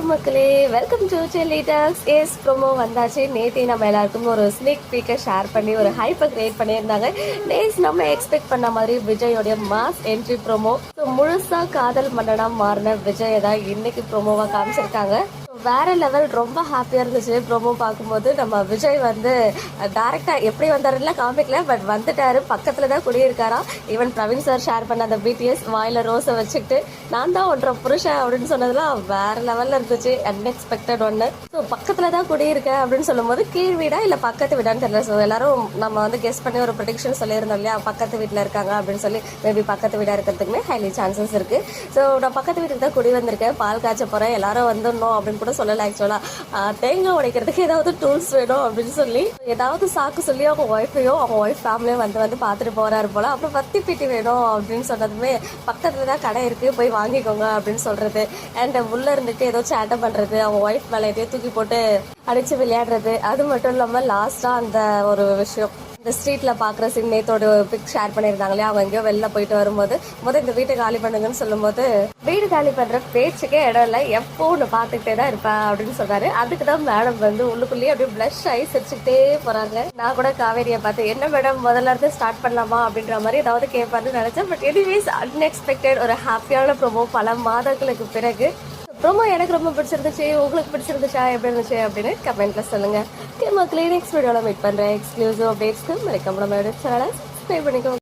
மக்களே, welcome to Chelli talks. எஸ் promo வந்தாச்சு. நேற்று நம்ம எல்லாருக்கும் ஒரு ஸ்னேக் பீக்கை ஷேர் பண்ணி ஒரு ஹைப்பை கிரியேட் பண்ணியிருந்தாங்க. நேஸ் நம்ம எக்ஸ்பெக்ட் பண்ண மாதிரி விஜயோடைய மாஸ் என்ட்ரி ப்ரோமோ. ஸோ முழுசாக காதல் மன்னனா மாறின விஜயை தான் இன்னைக்கு ப்ரோமோவாக காமிச்சிருக்காங்க. வேற லெவல். ரொம்ப ஹாப்பியாக இருந்துச்சு ப்ரோமோ பார்க்கும்போது. நம்ம விஜய் வந்து டேரெக்டாக எப்படி வந்தாருன்னா காமிக்கல, பட் வந்துட்டாரு. பக்கத்தில் தான் குடியிருக்காரா. ஈவன் பிரவீன் சார் ஷேர் பண்ண அந்த பிடிஎஸ் வாயில் ரோஸை வச்சுக்கிட்டு நான் தான் ஒன்றரை புருஷன் அப்படின்னு சொன்னதுலாம் வேற லெவலில் இருந்துச்சு. அன்எக்ஸ்பெக்டட் ஒன்று. ஸோ பக்கத்தில் தான் குடியிருக்கேன் அப்படின்னு சொல்லும்போது கீழ் வீடா இல்லை பக்கத்து வீடான்னு தெரியல. ஸோ எல்லாரும் நம்ம வந்து கெஸ் பண்ணி ஒரு ப்ரெடிக்ஷன் சொல்லியிருந்தோம் இல்லையா, பக்கத்து வீட்டில் இருக்காங்க அப்படின்னு சொல்லி. மேபி பக்கத்து வீடாக இருக்கிறதுக்குமே ஹைலி சான்சஸ் இருக்குது. ஸோ நான் பக்கத்து வீட்டுக்கு தான் குடி வந்திருக்கேன், பால் காய்ச்ச போகிறேன், எல்லாரும் வந்துடணும் அப்படின்னு கூட சொல்லலை. ஆக்சுவலாக தேங்காய் உடைக்கிறதுக்கு ஏதாவது டூல்ஸ் வேணும் அப்படின்னு சொல்லி ஏதாவது சாக்கு சொல்லி அவங்க ஒய்ஃபையோ அவங்க ஒய்ஃப் ஃபேமிலியோ வந்து பார்த்துட்டு போறாரு போல. அப்புறம் வத்தி பீட்டி வேணும் அப்படின்னு சொன்னதுமே பக்கத்துல தான் கடை இருக்கு, போய் வாங்கிக்கோங்க அப்படின்னு சொல்றது. அண்ட் உள்ள இருந்துட்டு ஏதோ சேட்டை பண்றது, அவங்க ஒய்ஃப் மேலே எதையோ தூக்கி போட்டு அடிச்சு விளையாடுறது. அது மட்டும் இல்லாமல் லாஸ்டா அந்த ஒரு விஷயம், இந்த ஸ்ட்ரீட்ல பாக்குற சின்னத்தோட பிக் ஷேர் பண்ணியிருந்தாங்களே, அவங்க எங்கேயோ வெளில போயிட்டு வரும்போது இந்த வீட்டை காலி பண்ணுங்கன்னு சொல்லும்போது வீடு காலி பண்ற பேச்சுக்கே இடம் இல்லை, எப்போ ஒன்று பார்த்துக்கிட்டே தான் இருப்பேன் அப்படின்னு சொல்றாரு. அதுக்கு தான் மேடம் வந்து உள்ளுக்குள்ளேயே அப்படியே பிளஷ் ஆகி சிரிச்சுக்கிட்டே போறாங்க. நான் கூட காவேரியை பார்த்து என்ன மேடம் முதல்ல இருந்து ஸ்டார்ட் பண்ணலாமா அப்படின்ற மாதிரி ஏதாவது கேட்பாருன்னு நினைச்சேன். பட் எனிவேஸ் அன்எக்ஸ்பெக்டட் ஒரு ஹாப்பியான ப்ரோமோ பல மாதங்களுக்கு பிறகு. ப்ரோமோ எனக்கு ரொம்ப பிடிச்சிருந்துச்சு. உங்களுக்கு பிடிச்சிருந்துச்சா, எப்படி இருந்துச்சு அப்படின்னு கமெண்ட்ல சொல்லுங்க. மக்களே, நெக்ஸ்ட் வீடியோவில் மீட் பண்றேன். எக்ஸ்க்ளூசிவ் அப்டேட்ஸ்க்கு மறக்காம நம்ம சேனலை சப்ஸ்கிரைப் பண்ணிக்கோங்க.